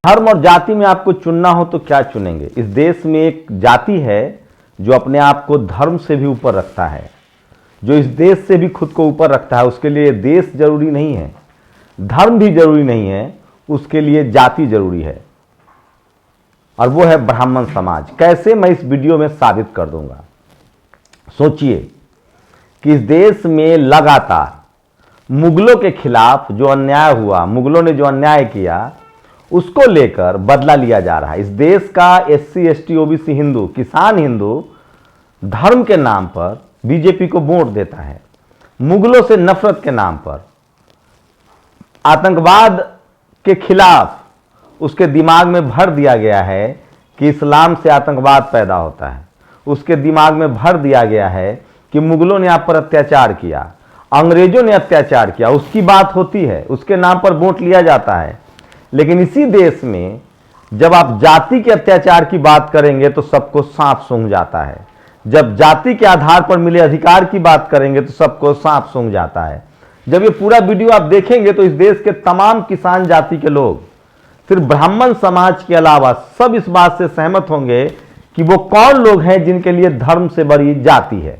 धर्म और जाति में आपको चुनना हो तो क्या चुनेंगे? इस देश में एक जाति है जो अपने आप को धर्म से भी ऊपर रखता है, जो इस देश से भी खुद को ऊपर रखता है। उसके लिए देश जरूरी नहीं है, धर्म भी जरूरी नहीं है, उसके लिए जाति जरूरी है, और वो है ब्राह्मण समाज। कैसे? मैं इस वीडियो में साबित कर दूंगा। सोचिए कि इस देश में लगातार मुगलों के खिलाफ जो अन्याय हुआ, मुगलों ने जो अन्याय किया, उसको लेकर बदला लिया जा रहा है। इस देश का SC ST OBC हिंदू, किसान हिंदू धर्म के नाम पर बीजेपी को वोट देता है। मुगलों से नफरत के नाम पर, आतंकवाद के खिलाफ उसके दिमाग में भर दिया गया है कि इस्लाम से आतंकवाद पैदा होता है। उसके दिमाग में भर दिया गया है कि मुगलों ने आप पर अत्याचार किया, अंग्रेजों ने अत्याचार किया। उसकी बात होती है, उसके नाम पर वोट लिया जाता है। लेकिन इसी देश में जब आप जाति के अत्याचार की बात करेंगे तो सबको सांप सूंघ जाता है। जब जाति के आधार पर मिले अधिकार की बात करेंगे तो सबको सांप सूंघ जाता है। जब ये पूरा वीडियो आप देखेंगे तो इस देश के तमाम किसान जाति के लोग, सिर्फ ब्राह्मण समाज के अलावा, सब इस बात से सहमत होंगे कि वो कौन लोग हैं जिनके लिए धर्म से बड़ी जाति है।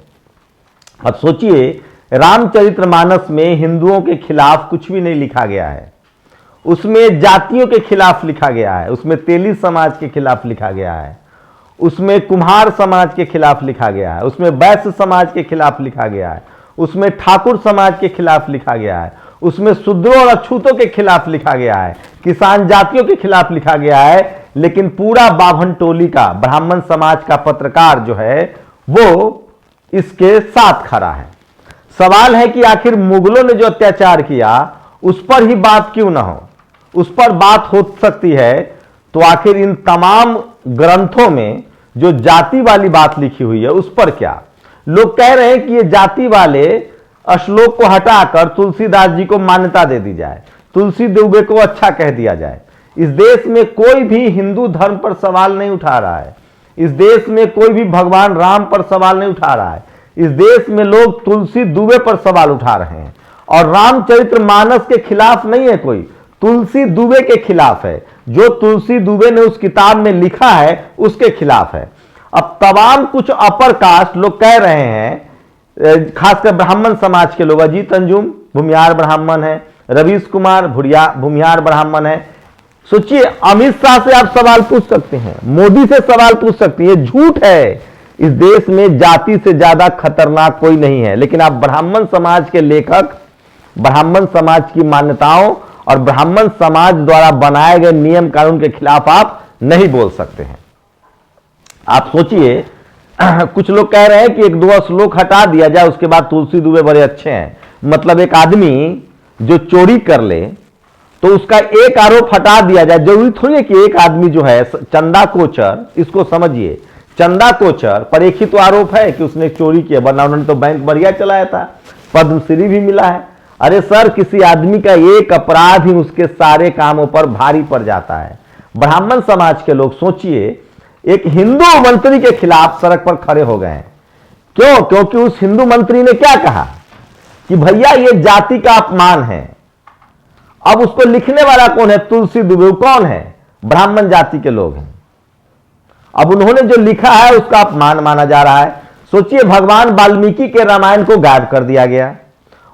अब सोचिए, रामचरितमानस में हिंदुओं के खिलाफ कुछ भी नहीं लिखा गया है, उसमें जातियों के खिलाफ लिखा गया है, उसमें तेली समाज के खिलाफ लिखा गया है, उसमें कुम्हार समाज के खिलाफ लिखा गया है, उसमें वैश्य समाज के खिलाफ लिखा गया है, उसमें ठाकुर समाज के खिलाफ लिखा गया है, उसमें शूद्रों और अछूतों के खिलाफ लिखा गया है, किसान जातियों के खिलाफ लिखा गया है। लेकिन पूरा बाभन टोली का, ब्राह्मण समाज का पत्रकार जो है वो इसके साथ खड़ा है। सवाल है कि आखिर मुगलों ने जो अत्याचार किया उस पर ही बात क्यों ना हो? उस पर बात हो सकती है तो आखिर इन तमाम ग्रंथों में जो जाति वाली बात लिखी हुई है उस पर क्या? लोग कह रहे हैं कि ये जाति वाले श्लोक को हटाकर तुलसीदास जी को मान्यता दे दी जाए, तुलसी दुबे को अच्छा कह दिया जाए। इस देश में कोई भी हिंदू धर्म पर सवाल नहीं उठा रहा है, इस देश में कोई भी भगवान राम पर सवाल नहीं उठा रहा है। इस देश में लोग तुलसी दुबे पर सवाल उठा रहे हैं, और रामचरितमानस के खिलाफ नहीं है कोई, तुलसी दुबे के खिलाफ है। जो तुलसी दुबे ने उस किताब में लिखा है उसके खिलाफ है। अब तमाम कुछ अपर कास्ट लोग कह रहे हैं, खासकर ब्राह्मण समाज के लोग, अजीत अंजुम भूमिहार ब्राह्मण है, रवीश कुमार भूमिहार ब्राह्मण है। सोचिए, अमित शाह से आप सवाल पूछ सकते हैं, मोदी से सवाल पूछ सकते हैं, ये झूठ है। इस देश में जाति से ज्यादा खतरनाक कोई नहीं है। लेकिन आप ब्राह्मण समाज के लेखक, ब्राह्मण समाज की मान्यताओं और ब्राह्मण समाज द्वारा बनाए गए नियम कानून के खिलाफ आप नहीं बोल सकते हैं। आप सोचिए, कुछ लोग कह रहे हैं कि एक दो श्लोक हटा दिया जाए, उसके बाद तुलसी दुबे बड़े अच्छे हैं। मतलब एक आदमी जो चोरी कर ले तो उसका एक आरोप हटा दिया जाए। जरूरी थोड़ी है कि एक आदमी जो है चंदा कोचर, इसको समझिए, चंदा कोचर पर एक ही तो आरोप है कि उसने चोरी किया, वरना उन्होंने तो बैंक बढ़िया चलाया था, पद्मश्री भी मिला है। अरे सर, किसी आदमी का एक अपराध ही उसके सारे कामों पर भारी पड़ जाता है। ब्राह्मण समाज के लोग सोचिए, एक हिंदू मंत्री के खिलाफ सड़क पर खड़े हो गए हैं। क्यों? क्योंकि उस हिंदू मंत्री ने क्या कहा कि भैया ये जाति का अपमान है। अब उसको लिखने वाला कौन है? तुलसी दुबे। कौन है? ब्राह्मण जाति के लोग हैं। अब उन्होंने जो लिखा है उसका अपमान माना जा रहा है। सोचिए, भगवान वाल्मीकि के रामायण को गायब कर दिया गया।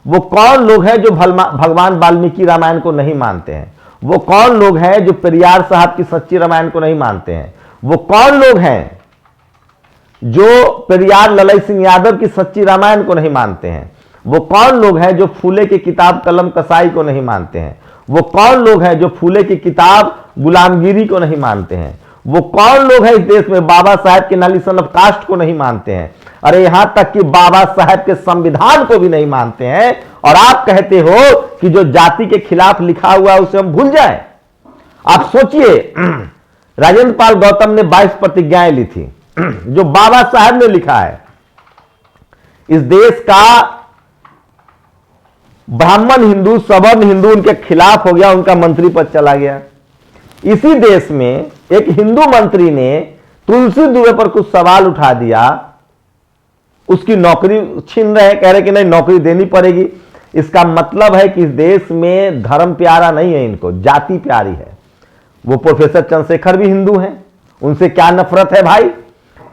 वो कौन लोग हैं जो भगवान वाल्मीकि रामायण को नहीं मानते हैं? वो कौन लोग हैं जो पेरियार साहब की सच्ची रामायण को नहीं मानते हैं? वो कौन लोग हैं जो पेरियार ललई सिंह यादव की सच्ची रामायण को नहीं मानते हैं? वो कौन लोग हैं जो फूले की किताब कलम कसाई को नहीं मानते हैं? वो कौन लोग हैं जो फूले की किताब गुलामगिरी को नहीं मानते हैं? वो कौन लोग हैं इस देश में बाबा साहेब के नॉलेशन ऑफ कास्ट को नहीं मानते हैं? अरे यहां तक कि बाबा साहेब के संविधान को भी नहीं मानते हैं, और आप कहते हो कि जो जाति के खिलाफ लिखा हुआ है उसे हम भूल जाएं। आप सोचिए, राजेंद्र पाल गौतम ने 22 प्रतिज्ञाएं ली थी, जो बाबा साहेब ने लिखा है। इस देश का ब्राह्मण हिंदू, सवर्ण हिंदू उनके खिलाफ हो गया, उनका मंत्री पद चला गया। इसी देश में एक हिंदू मंत्री ने तुलसी दुबे पर कुछ सवाल उठा दिया, उसकी नौकरी छीन रहे, कह रहे कि नहीं नौकरी देनी पड़ेगी। इसका मतलब है कि इस देश में धर्म प्यारा नहीं है, इनको जाति प्यारी है। वो प्रोफेसर चंद्रशेखर भी हिंदू हैं, उनसे क्या नफरत है भाई?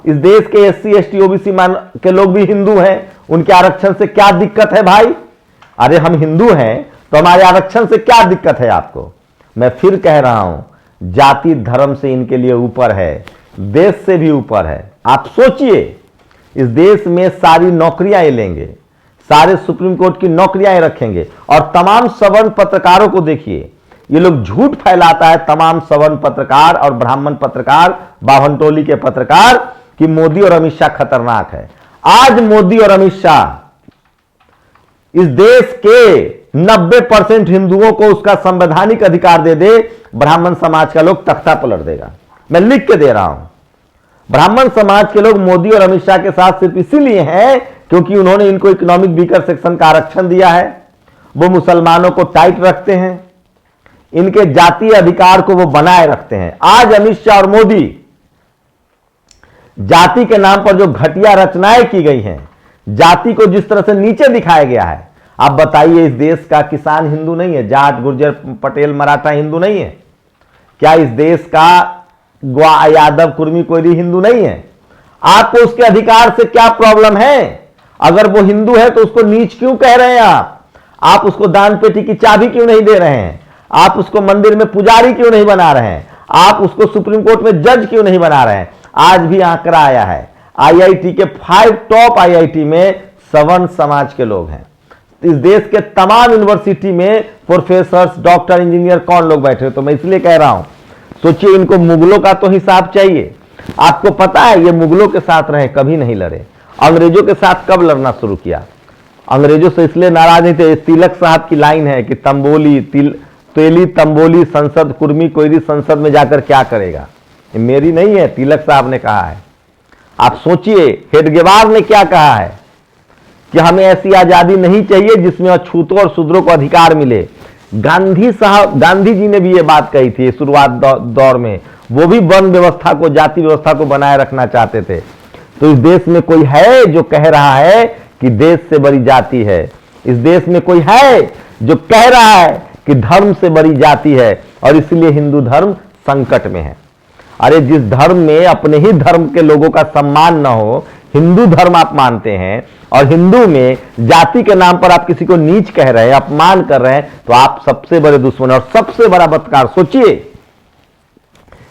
इस देश के SC ST OBC के लोग भी हिंदू हैं, उनके आरक्षण से क्या दिक्कत है भाई? अरे हम हिंदू हैं तो हमारे आरक्षण से क्या दिक्कत है आपको? मैं फिर कह रहा हूं, जाति धर्म से इनके लिए ऊपर है, देश से भी ऊपर है। आप सोचिए, इस देश में सारी नौकरियां ये लेंगे, सारे सुप्रीम कोर्ट की नौकरियां ये रखेंगे, और तमाम सवर्ण पत्रकारों को देखिए, ये लोग झूठ फैलाता है तमाम सवर्ण पत्रकार और ब्राह्मण पत्रकार, बावन टोली के पत्रकार, कि मोदी और अमित शाह खतरनाक है। आज मोदी और अमित शाह इस देश के 90% हिंदुओं को उसका संवैधानिक अधिकार दे दे, ब्राह्मण समाज का लोग तख्ता पलट देगा। मैं लिख के दे रहा हूं, ब्राह्मण समाज के लोग मोदी और अमित शाह के साथ सिर्फ इसीलिए हैं क्योंकि उन्होंने इनको इकोनॉमिक वीकर सेक्शन का आरक्षण दिया है, वो मुसलमानों को टाइट रखते हैं, इनके जातीय अधिकार को वो बनाए रखते हैं। आज अमित शाह और मोदी, जाति के नाम पर जो घटिया रचनाएं की गई हैं, जाति को जिस तरह से नीचे दिखाया गया है, आप बताइए, इस देश का किसान हिंदू नहीं है? जाट गुर्जर पटेल मराठा हिंदू नहीं है क्या? इस देश का ग्वा यादव कुर्मी कोयरी हिंदू नहीं है? आपको उसके अधिकार से क्या प्रॉब्लम है? अगर वो हिंदू है तो उसको नीच क्यों कह रहे हैं आप उसको दान पेटी की चाबी क्यों नहीं दे रहे हैं? आप उसको मंदिर में पुजारी क्यों नहीं बना रहे हैं? आप उसको सुप्रीम कोर्ट में जज क्यों नहीं बना रहे हैं? आज भी आंकड़ा आया है, IIT के 5 टॉप IIT में सवर्ण समाज के लोग हैं। इस देश के तमाम यूनिवर्सिटी में प्रोफेसर, डॉक्टर, इंजीनियर कौन लोग बैठे? तो मैं इसलिए कह रहा हूं, सोचिए, इनको मुगलों का तो हिसाब चाहिए। आपको पता है, ये मुगलों के साथ रहे, कभी नहीं लड़े। अंग्रेजों के साथ कब लड़ना शुरू किया? अंग्रेजों से इसलिए नाराज नहीं थे। तिलक साहब की लाइन है कि तंबोली तेली तंबोली संसद, कुर्मी कोयरी संसद में जाकर क्या करेगा? ये मेरी नहीं है, तिलक साहब ने कहा है। आप सोचिए, हेडगेवार ने क्या कहा है कि हमें ऐसी आजादी नहीं चाहिए जिसमें अछूतों और शूद्रों को अधिकार मिले। गांधी जी ने भी ये बात कही थी शुरुआत दौर में, वो भी वन व्यवस्था को, जाति व्यवस्था को बनाए रखना चाहते थे। तो इस देश में कोई है जो कह रहा है कि देश से बड़ी जाति है? इस देश में कोई है जो कह रहा है कि धर्म से बड़ी जाति है? और इसलिए हिंदू धर्म संकट में है। अरे जिस धर्म में अपने ही धर्म के लोगों का सम्मान न हो, हिंदू धर्म आप मानते हैं, और हिंदू में जाति के नाम पर आप किसी को नीच कह रहे हैं, अपमान कर रहे हैं, तो आप सबसे बड़े दुश्मन और सबसे बड़ा बदकार। सोचिए,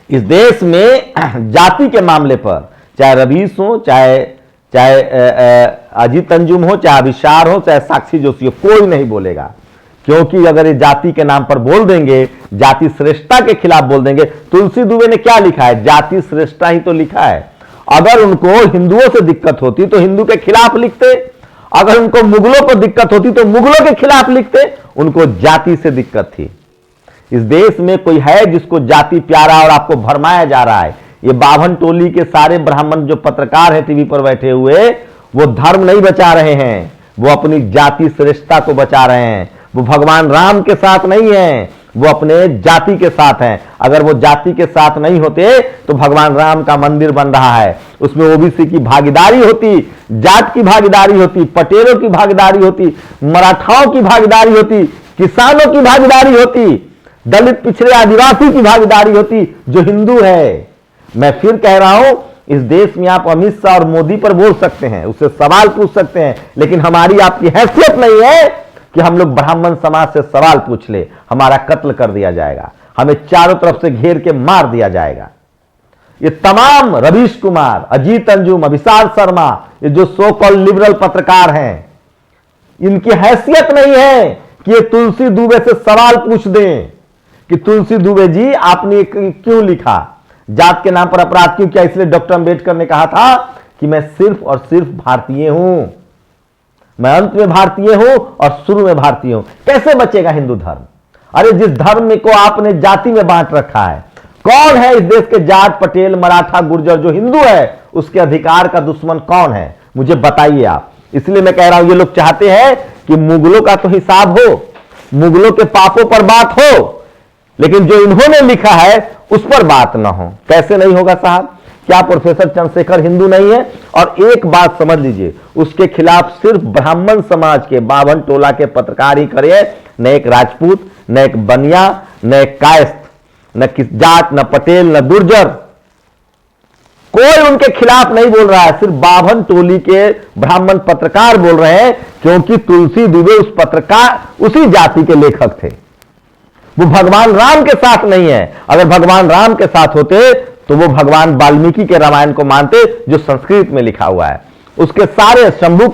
इस देश में जाति के मामले पर चाहे रवीश हो, चाहे अजीत अंजुम हो, चाहे अभिसार हो, चाहे साक्षी जोशी हो, कोई नहीं बोलेगा। क्योंकि अगर ये जाति के नाम पर बोल देंगे, जाति श्रेष्ठता के खिलाफ बोल देंगे। तुलसी दुबे ने क्या लिखा है? जाति श्रेष्ठता ही तो लिखा है। अगर उनको हिंदुओं से दिक्कत होती तो हिंदू के खिलाफ लिखते, अगर उनको मुगलों को दिक्कत होती तो मुगलों के खिलाफ लिखते। उनको जाति से दिक्कत थी। इस देश में कोई है जिसको जाति प्यारा और आपको भरमाया जा रहा है? ये बावन टोली के सारे ब्राह्मण जो पत्रकार हैं टीवी पर बैठे हुए, वो धर्म नहीं बचा रहे हैं, वो अपनी जाति श्रेष्ठता को बचा रहे हैं। वो भगवान राम के साथ नहीं है, वो अपने जाति के साथ हैं। अगर वो जाति के साथ नहीं होते तो भगवान राम का मंदिर बन रहा है, उसमें OBC की भागीदारी होती, जाट की भागीदारी होती, पटेलों की भागीदारी होती, मराठाओं की भागीदारी होती, किसानों की भागीदारी होती, दलित पिछड़े आदिवासी की भागीदारी होती, जो हिंदू है। मैं फिर कह रहा हूं, इस देश में आप अमित शाह और मोदी पर बोल सकते हैं, उससे सवाल पूछ सकते हैं, लेकिन हमारी आपकी हैसियत नहीं है कि हम लोग ब्राह्मण समाज से सवाल पूछ ले। हमारा कत्ल कर दिया जाएगा, हमें चारों तरफ से घेर के मार दिया जाएगा। ये तमाम रवीश कुमार, अजीत अंजुम, अभिसार शर्मा, ये जो सो कॉल्ड लिबरल पत्रकार हैं, इनकी हैसियत नहीं है कि ये तुलसी दुबे से सवाल पूछ दें कि तुलसी दुबे जी आपने क्यों लिखा, जात के नाम पर अपराध क्यों किया? इसलिए डॉक्टर अंबेडकर ने कहा था कि मैं सिर्फ और सिर्फ भारतीय हूं, मैं अंत में भारतीय हूं और शुरू में भारतीय हूं। कैसे बचेगा हिंदू धर्म? अरे जिस धर्म को आपने जाति में बांट रखा है, कौन है इस देश के जाट, पटेल, मराठा, गुर्जर जो हिंदू है, उसके अधिकार का दुश्मन कौन है? मुझे बताइए आप। इसलिए मैं कह रहा हूं, ये लोग चाहते हैं कि मुगलों का तो हिसाब हो, मुगलों के पापों पर बात हो, लेकिन जो इन्होंने लिखा है उस पर बात ना हो। कैसे नहीं होगा साहब? क्या प्रोफेसर चंद्रशेखर हिंदू नहीं है? और एक बात समझ लीजिए, उसके खिलाफ सिर्फ ब्राह्मण समाज के बावन टोला के पत्रकार ही खड़े हैं, न एक राजपूत, न एक बनिया, न एक कायस्थ। न किस जाट, न पटेल, न गुर्जर, कोई उनके खिलाफ नहीं बोल रहा है। सिर्फ बाभन टोली के ब्राह्मण पत्रकार बोल रहे हैं, क्योंकि तुलसी दुबे उस पत्रकार उसी जाति के लेखक थे। वो भगवान राम के साथ नहीं है। अगर भगवान राम के साथ होते तो वो भगवान वाल्मीकि के रामायण को मानते, जो संस्कृत में लिखा हुआ है। उसके सारे शंभु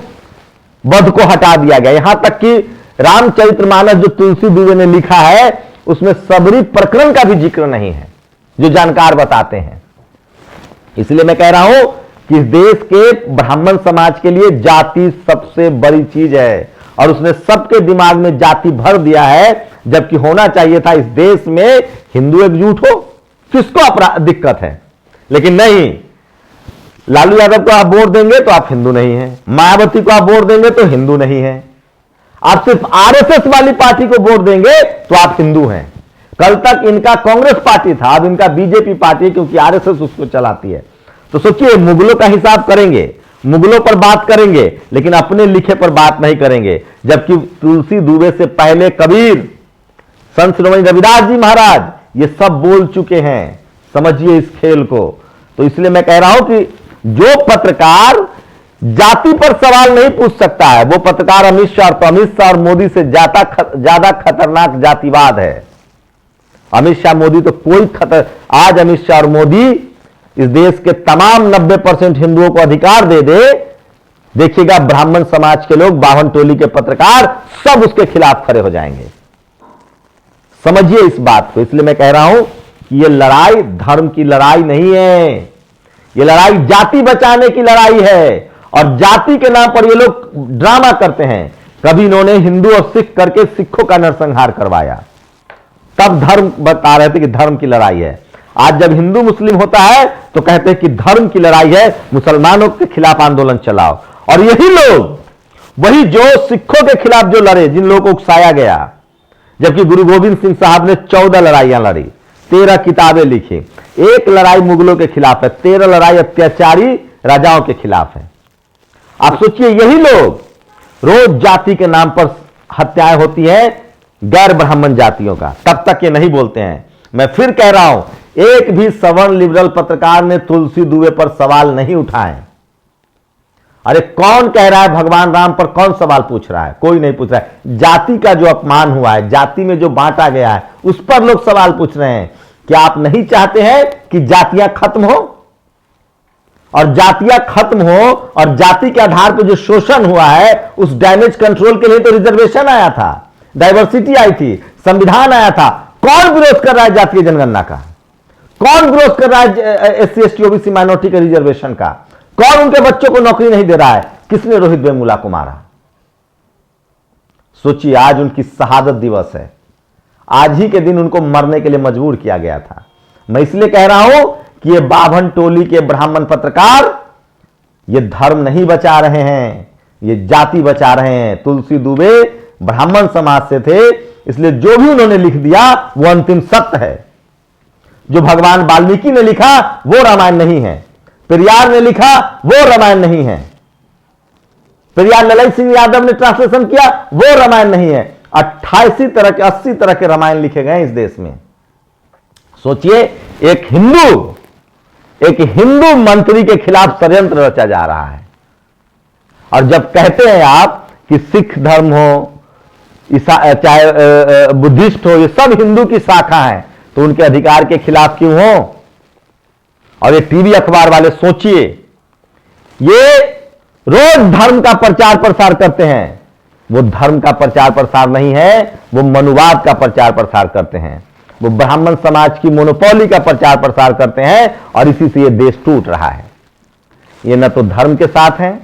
वध को हटा दिया गया। यहां तक कि रामचरितमानस जो तुलसी दुबे ने लिखा है, उसमें सबरी प्रकरण का भी जिक्र नहीं है, जो जानकार बताते हैं। इसलिए मैं कह रहा हूं कि इस देश के ब्राह्मण समाज के लिए जाति सबसे बड़ी चीज है, और उसने सबके दिमाग में जाति भर दिया है। जबकि होना चाहिए था इस देश में हिंदू एकजुट हो, किसको दिक्कत है। लेकिन नहीं, लालू यादव को आप वोट देंगे तो आप हिंदू नहीं हैं, मायावती को आप वोट देंगे तो हिंदू नहीं है, आप सिर्फ आरएसएस वाली पार्टी को वोट देंगे तो आप हिंदू हैं। कल तक इनका कांग्रेस पार्टी था, अब इनका बीजेपी पार्टी है, क्योंकि आरएसएस उसको चलाती है। तो सोचिए, मुगलों का हिसाब करेंगे, मुगलों पर बात करेंगे, लेकिन अपने लिखे पर बात नहीं करेंगे। जबकि तुलसी दुबे से पहले कबीर, संत श्रीमती रविदास जी महाराज, ये सब बोल चुके हैं। समझिए इस खेल को। तो इसलिए मैं कह रहा हूं कि जो पत्रकार जाति पर सवाल नहीं पूछ सकता है, वो पत्रकार अमित शाह, तो अमित शाह और मोदी से ज्यादा खतरनाक जातिवाद है। अमित शाह मोदी तो कोई आज अमित शाह और मोदी इस देश के तमाम 90% हिंदुओं को अधिकार दे दे, देखिएगा ब्राह्मण समाज के लोग, बावन टोली के पत्रकार सब उसके खिलाफ खड़े हो जाएंगे। समझिए इस बात को। इसलिए मैं कह रहा हूं कि यह लड़ाई धर्म की लड़ाई नहीं है, यह लड़ाई जाति बचाने की लड़ाई है। और जाति के नाम पर ये लोग ड्रामा करते हैं। कभी इन्होंने हिंदू और सिख करके सिखों का नरसंहार करवाया, तब धर्म बता रहे थे कि धर्म की लड़ाई है। आज जब हिंदू मुस्लिम होता है तो कहते हैं कि धर्म की लड़ाई है, मुसलमानों के खिलाफ आंदोलन चलाओ। और यही लोग, वही जो सिखों के खिलाफ जो लड़े, जिन लोगों को उकसाया गया, जबकि गुरु गोविंद सिंह साहब ने 14 लड़ाइयां लड़ी, 13 किताबें लिखी। एक लड़ाई मुगलों के खिलाफ है, 13 लड़ाई अत्याचारी राजाओं के खिलाफ है। आप सोचिए, यही लोग रोज जाति के नाम पर हत्याएं होती हैं गैर ब्राह्मण जातियों का, तब तक ये नहीं बोलते हैं। मैं फिर कह रहा हूं, एक भी सवर्ण लिबरल पत्रकार ने तुलसी दुबे पर सवाल नहीं उठाए। अरे कौन कह रहा है भगवान राम पर, कौन सवाल पूछ रहा है? कोई नहीं पूछ रहा है। जाति का जो अपमान हुआ है, जाति में जो बांटा गया है, उस पर लोग सवाल पूछ रहे हैं। क्या आप नहीं चाहते हैं कि जातियां खत्म हो? और जातियां खत्म हो, और जाति के आधार पर जो शोषण हुआ है, उस डैमेज कंट्रोल के लिए तो रिजर्वेशन आया था, डाइवर्सिटी आई थी, संविधान आया था। कौन विरोध कर रहा है जातीय जनगणना का? कौन विरोध कर रहा है एससी एसटी ओबीसी माइनॉरिटी के रिजर्वेशन का? कौन उनके बच्चों को नौकरी नहीं दे रहा है? किसने रोहित वेमुला को मारा? सोचिए, आज उनकी शहादत दिवस है। आज ही के दिन उनको मरने के लिए मजबूर किया गया था। मैं इसलिए कह रहा हूं कि ये बाभन टोली के ब्राह्मण पत्रकार ये धर्म नहीं बचा रहे हैं, ये जाति बचा रहे हैं। तुलसी दुबे ब्राह्मण समाज से थे, इसलिए जो भी उन्होंने लिख दिया वो अंतिम सत्य है। जो भगवान वाल्मीकि ने लिखा वो रामायण नहीं है, पेरियार ने लिखा वो रामायण नहीं है, पेरियार ललन सिंह यादव ने ट्रांसलेशन किया वो रामायण नहीं है। 88 तरह के 80 तरह के रामायण लिखे गए इस देश में। सोचिए, एक हिंदू मंत्री के खिलाफ षड्यंत्र रचा जा रहा है। और जब कहते हैं आप कि सिख धर्म हो, चाहे बुद्धिस्ट हो, ये सब हिंदू की शाखा है, तो उनके अधिकार के खिलाफ क्यों हो? और ये टीवी अखबार वाले, सोचिए, ये रोज धर्म का प्रचार प्रसार करते हैं। वो धर्म का प्रचार प्रसार नहीं है, वो मनुवाद का प्रचार प्रसार करते हैं। वो ब्राह्मण समाज की मोनोपोली का प्रचार प्रसार करते हैं, और इसी से ये देश टूट रहा है। ये न तो धर्म के साथ है,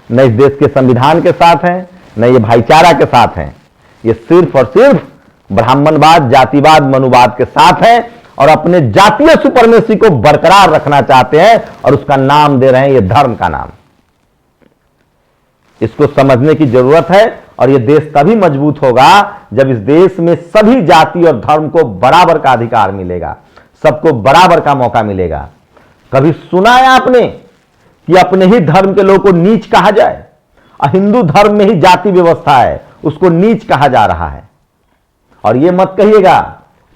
न इस देश के संविधान के साथ है, न ये भाईचारा के साथ है। ये सिर्फ और सिर्फ ब्राह्मणवाद, जातिवाद, मनुवाद के साथ है, और अपने जातीय सुपरमेसी को बरकरार रखना चाहते हैं, और उसका नाम दे रहे हैं ये धर्म का नाम। इसको समझने की जरूरत है। और यह देश तभी मजबूत होगा जब इस देश में सभी जाति और धर्म को बराबर का अधिकार मिलेगा, सबको बराबर का मौका मिलेगा। कभी सुना है आपने कि अपने ही धर्म के लोगों को नीच कहा जाए? हिंदू धर्म में ही जाति व्यवस्था है, उसको नीच कहा जा रहा है। और यह मत कहिएगा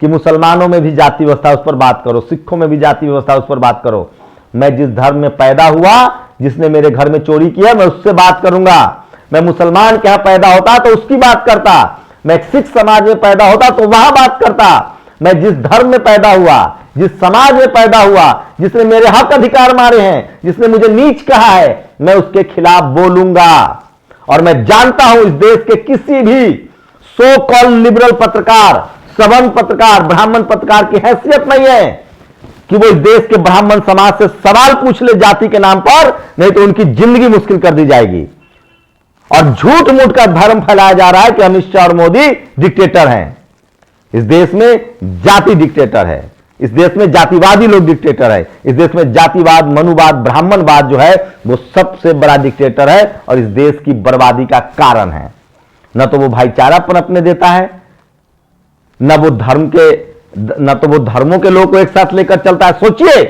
कि मुसलमानों में भी जाति व्यवस्था, उस पर बात करो, सिखों में भी जाति व्यवस्था, उस पर बात करो। मैं जिस धर्म में पैदा हुआ, जिसने मेरे घर में चोरी किया, मैं उससे बात करूंगा। मैं मुसलमान के यहां पैदा होता तो उसकी बात करता, मैं सिख समाज में पैदा होता तो वहां बात करता। मैं जिस धर्म में पैदा हुआ, जिस समाज में पैदा हुआ, जिसने मेरे हक अधिकार मारे हैं, जिसने मुझे नीच कहा है, मैं उसके खिलाफ बोलूंगा। और मैं जानता हूं इस देश के किसी भी सो कॉल लिबरल पत्रकार, सवर्ण पत्रकार, ब्राह्मण पत्रकार की हैसियत नहीं है कि वो इस देश के ब्राह्मण समाज से सवाल पूछ ले जाति के नाम पर, नहीं तो उनकी जिंदगी मुश्किल कर दी जाएगी। और झूठ मूठ का धर्म फैलाया जा रहा है कि अमित शाह और मोदी डिक्टेटर हैं। इस देश में जाति डिक्टेटर है, इस देश में जातिवादी लोग डिक्टेटर है, इस देश में जातिवाद, मनुवाद, ब्राह्मणवाद जो है वो सबसे बड़ा डिक्टेटर है और इस देश की बर्बादी का कारण है। न तो वो भाईचारा पनपने देता है, न तो वो धर्मों के लोगों को एक साथ लेकर चलता है। सोचिए,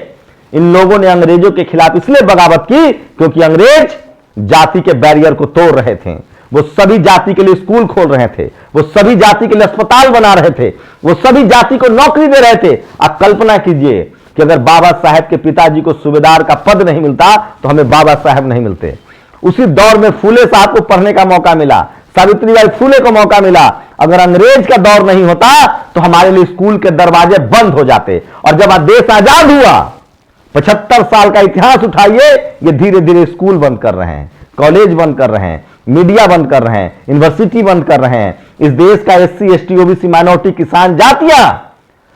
इन लोगों ने अंग्रेजों के खिलाफ इसलिए बगावत की क्योंकि अंग्रेज जाति के बैरियर को तोड़ रहे थे। वो सभी जाति के लिए स्कूल खोल रहे थे, वो सभी जाति के लिए अस्पताल बना रहे थे, वो सभी जाति को नौकरी दे रहे थे। आप कल्पना कीजिए कि अगर बाबा साहेब के पिताजी को सूबेदार का पद नहीं मिलता तो हमें बाबा साहेब नहीं मिलते। उसी दौर में फूले साहब को पढ़ने का मौका मिला, सावित्रीबाई फूले को मौका मिला। अगर अंग्रेज का दौर नहीं होता तो हमारे लिए स्कूल के दरवाजे बंद हो जाते। और जब देश आजाद हुआ, 75 साल का इतिहास उठाइए, ये धीरे धीरे स्कूल बंद कर रहे हैं, कॉलेज बंद कर रहे हैं, मीडिया बंद कर रहे हैं, यूनिवर्सिटी बंद कर रहे हैं। इस देश का SC ST OBC माइनॉरिटी किसान जातियां,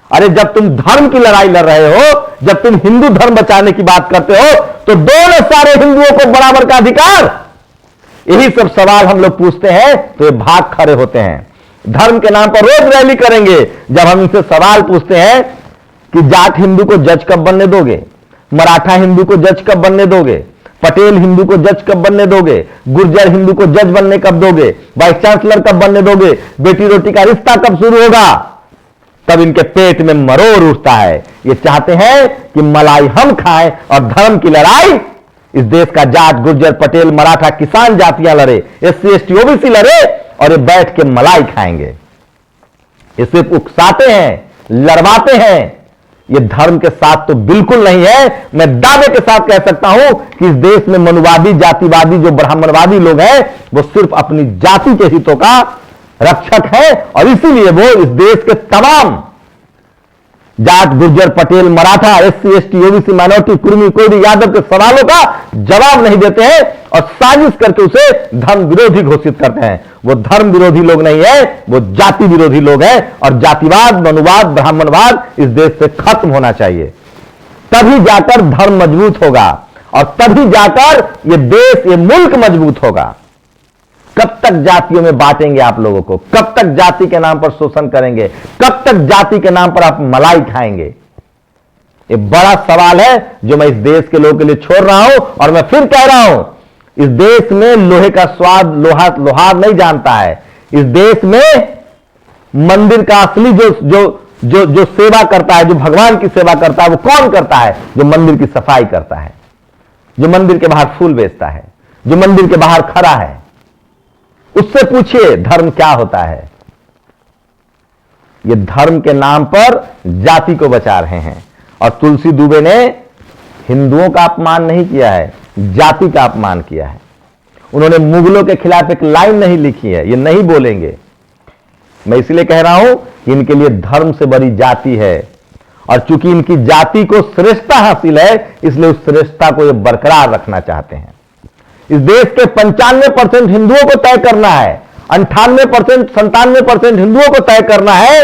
अरे जब तुम धर्म की लड़ाई लड़ रहे हो, जब तुम हिंदू धर्म बचाने की बात करते हो, तो दोनों सारे हिंदुओं को बराबर का अधिकार, यही सब सवाल हम लोग पूछते हैं तो ये भाग खड़े होते हैं। धर्म के नाम पर रोज रैली करेंगे। जब हम इनसे सवाल पूछते हैं कि जाट हिंदू को जज कब बनने दोगे, मराठा हिंदू को जज कब बनने दोगे, पटेल हिंदू को जज कब बनने दोगे, गुर्जर हिंदू को जज बनने कब दोगे, वाइस चांसलर कब बनने दोगे, बेटी रोटी का रिश्ता कब शुरू होगा, तब इनके पेट में मरोड़ उठता है। ये चाहते हैं कि मलाई हम खाएं और धर्म की लड़ाई इस देश का जाट, गुर्जर, पटेल, मराठा, किसान जातियां लड़े, SC ST OBC लड़े और ये बैठ के मलाई खाएंगे। ये सिर्फ उकसाते हैं, लड़वाते हैं। ये धर्म के साथ तो बिल्कुल नहीं है। मैं दावे के साथ कह सकता हूं कि इस देश में मनुवादी, जातिवादी, जो ब्राह्मणवादी लोग हैं, वो सिर्फ अपनी जाति के हितों का रक्षक है और इसीलिए वो इस देश के तमाम Jat, Gurjar, Patel, Maratha, SC ST OBC minority, Kurmi, Koeri, Yadav के सवालों का जवाब नहीं देते हैं और साजिश करके उसे धर्म विरोधी घोषित करते हैं। वो धर्म विरोधी लोग नहीं है, वो जाति विरोधी लोग हैं और जातिवाद, मनुवाद, ब्राह्मणवाद इस देश से खत्म होना चाहिए। तभी जाकर धर्म मजबूत होगा और तभी जाकर ये देश, ये मुल्क मजबूत होगा। कब तक जातियों में बांटेंगे आप लोगों को? कब तक जाति के नाम पर शोषण करेंगे? कब तक जाति के नाम पर आप मलाई खाएंगे? ये बड़ा सवाल है जो मैं इस देश के लोगों के लिए छोड़ रहा हूं और मैं फिर कह रहा हूं, इस देश में लोहे का स्वाद लोहार नहीं जानता है। इस देश में मंदिर का असली जो सेवा करता है, जो भगवान की सेवा करता है, वो कौन करता है? जो मंदिर की सफाई करता है, जो मंदिर के बाहर फूल बेचता है, जो मंदिर के बाहर खड़ा है। उससे पूछिए धर्म क्या होता है। ये धर्म के नाम पर जाति को बचा रहे हैं और तुलसी दुबे ने हिंदुओं का अपमान नहीं किया है, जाति का अपमान किया है। उन्होंने मुगलों के खिलाफ एक लाइन नहीं लिखी है, ये नहीं बोलेंगे। मैं इसलिए कह रहा हूं कि इनके लिए धर्म से बड़ी जाति है और चूंकि इनकी जाति को श्रेष्ठता हासिल है, इसलिए उस श्रेष्ठता को ये बरकरार रखना चाहते हैं। इस देश के 95% हिंदुओं को तय करना है, 98%, 97% हिंदुओं को तय करना है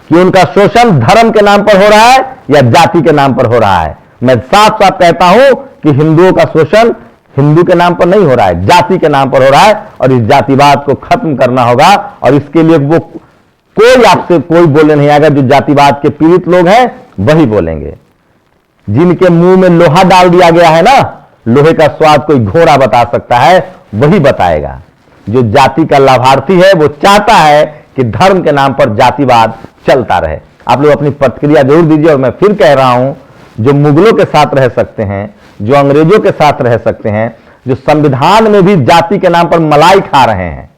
कि उनका शोषण धर्म के नाम पर हो रहा है या जाति के नाम पर हो रहा है। मैं साफ साफ कहता हूं कि हिंदुओं का शोषण हिंदू के नाम पर नहीं हो रहा है, जाति के नाम पर हो रहा है और इस जातिवाद को खत्म करना होगा। और इसके लिए वो कोई आपसे कोई बोलने नहीं आएगा। जो जातिवाद के पीड़ित लोग हैं वही बोलेंगे। जिनके मुंह में लोहा डाल दिया गया है ना, लोहे का स्वाद कोई घोड़ा बता सकता है, वही बताएगा। जो जाति का लाभार्थी है वो चाहता है कि धर्म के नाम पर जातिवाद चलता रहे। आप लोग अपनी प्रतिक्रिया जरूर दीजिए। और मैं फिर कह रहा हूं, जो मुगलों के साथ रह सकते हैं, जो अंग्रेजों के साथ रह सकते हैं, जो संविधान में भी जाति के नाम पर मलाई खा रहे हैं,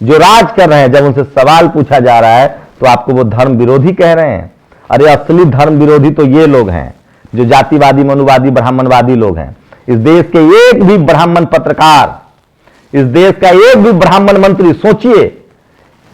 जो राज कर रहे हैं, जब उनसे सवाल पूछा जा रहा है तो आपको वो धर्म विरोधी कह रहे हैं। अरे असली धर्म विरोधी तो ये लोग हैं जो जातिवादी, मनुवादी, ब्राह्मणवादी लोग हैं। इस देश के एक भी ब्राह्मण पत्रकार, इस देश का एक भी ब्राह्मण मंत्री, सोचिए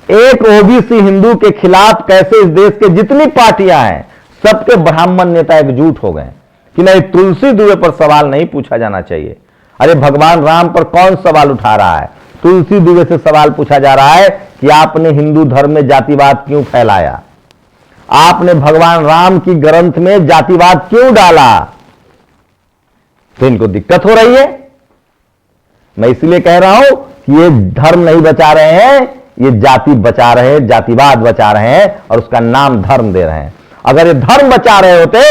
एक ओबीसी हिंदू के खिलाफ कैसे इस देश के जितनी पार्टियां हैं सबके ब्राह्मण नेता एकजुट हो गए कि नहीं, तुलसी दुबे पर सवाल नहीं पूछा जाना चाहिए। अरे भगवान राम पर कौन सवाल उठा रहा है? तुलसी दुबे से सवाल पूछा जा रहा है कि आपने हिंदू धर्म में जातिवाद क्यों फैलाया, आपने भगवान राम की ग्रंथ में जातिवाद क्यों डाला। तो इनको दिक्कत हो रही है। मैं इसलिए कह रहा हूं कि ये धर्म नहीं बचा रहे हैं, ये जाति बचा रहे हैं, जातिवाद बचा रहे हैं और उसका नाम धर्म दे रहे हैं। अगर ये धर्म बचा रहे होते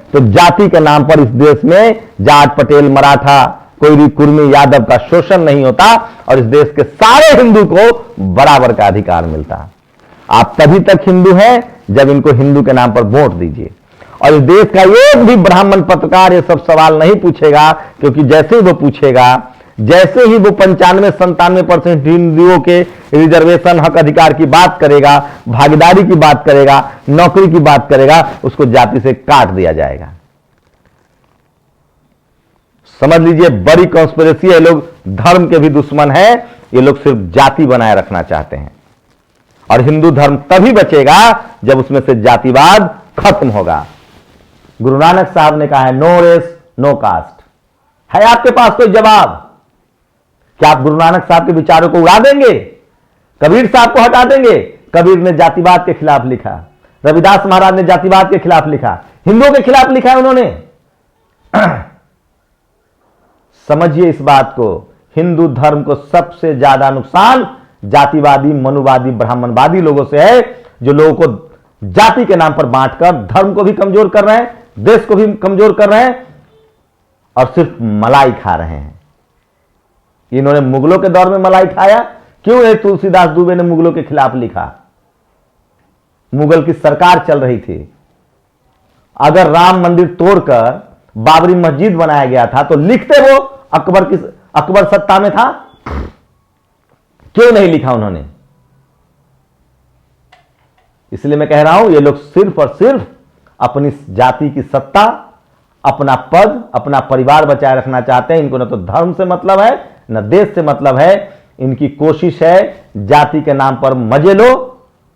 तो जाति के नाम पर इस देश में जाट, पटेल, मराठा, कोई कुर्मी, यादव का शोषण नहीं होता और इस देश के सारे हिंदू को बराबर का अधिकार मिलता। आप तभी तक हिंदू हैं जब इनको हिंदू के नाम पर वोट दीजिए। और इस देश का एक भी ब्राह्मण पत्रकार ये सब सवाल नहीं पूछेगा, क्योंकि जैसे ही वो पूछेगा, जैसे ही वो 95-97% हिंदुओं के रिजर्वेशन, हक अधिकार की बात करेगा, भागीदारी की बात करेगा, नौकरी की बात करेगा, उसको जाति से काट दिया जाएगा। समझ लीजिए बड़ी कॉन्स्पिरेसी है। ये लोग धर्म के भी दुश्मन हैं, ये लोग सिर्फ जाति बनाए रखना चाहते हैं। और हिंदू धर्म तभी बचेगा जब उसमें से जातिवाद खत्म होगा। गुरु नानक साहब ने कहा है नो रेस नो कास्ट। है आपके पास कोई जवाब? क्या आप गुरु नानक साहब के विचारों को उड़ा देंगे? कबीर साहब को हटा देंगे? कबीर ने जातिवाद के खिलाफ लिखा, रविदास महाराज ने जातिवाद के खिलाफ लिखा, हिंदुओं के खिलाफ लिखा है उन्होंने। समझिए इस बात को, हिंदू धर्म को सबसे ज्यादा नुकसान जातिवादी, मनुवादी, ब्राह्मणवादी लोगों से है, जो लोगों को जाति के नाम पर बांटकर धर्म को भी कमजोर कर रहे हैं, देश को भी कमजोर कर रहे हैं और सिर्फ मलाई खा रहे हैं। इन्होंने मुगलों के दौर में मलाई खाया। क्यों है तुलसीदास दुबे ने मुगलों के खिलाफ लिखा? मुगल की सरकार चल रही थी। अगर राम मंदिर तोड़कर बाबरी मस्जिद बनाया गया था तो लिखते वो अकबर सत्ता में था। क्यों नहीं लिखा उन्होंने? इसलिए मैं कह रहा हूं ये लोग सिर्फ और सिर्फ अपनी जाति की सत्ता, अपना पद, अपना परिवार बचाए रखना चाहते हैं। इनको न तो धर्म से मतलब है न देश से मतलब है। इनकी कोशिश है जाति के नाम पर मजे लो,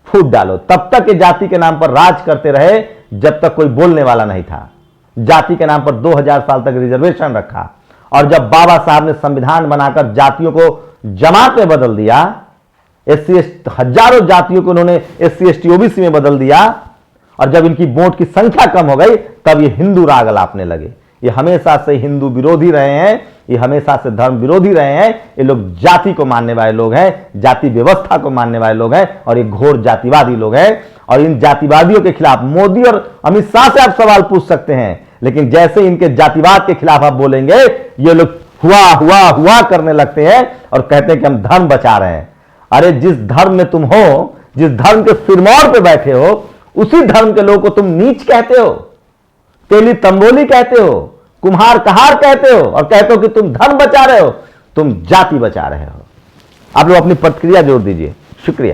फूट डालो। तब तक ये जाति के नाम पर राज करते रहे जब तक कोई बोलने वाला नहीं था। जाति के नाम पर 2000 साल तक रिजर्वेशन रखा और जब बाबा साहब ने संविधान बनाकर जातियों को जमात में बदल दिया, हजारों जातियों को उन्होंने SC ST OBC में बदल दिया और जब इनकी वोट की संख्या कम हो गई तब ये हिंदू राग अलापने लगे। ये हमेशा से हिंदू विरोधी रहे हैं, ये हमेशा से धर्म विरोधी रहे हैं। ये लोग जाति को मानने वाले लोग हैं, जाति व्यवस्था को मानने वाले लोग हैं और ये घोर जातिवादी लोग हैं। और इन जातिवादियों के खिलाफ मोदी और अमित शाह से आप सवाल पूछ सकते हैं, लेकिन जैसे इनके जातिवाद के खिलाफ आप बोलेंगे ये लोग हुआ करने लगते हैं और कहते हैं कि हम धर्म बचा रहे हैं। अरे जिस धर्म में तुम हो, जिस धर्म के सिरमौर पे बैठे हो, उसी धर्म के लोगों को तुम नीच कहते हो, तेली तंबोली कहते हो, कुम्हार कहार कहते हो और कहते हो कि तुम धर्म बचा रहे हो। तुम जाति बचा रहे हो। आप लोग अपनी प्रतिक्रिया जोड़ दीजिए। शुक्रिया।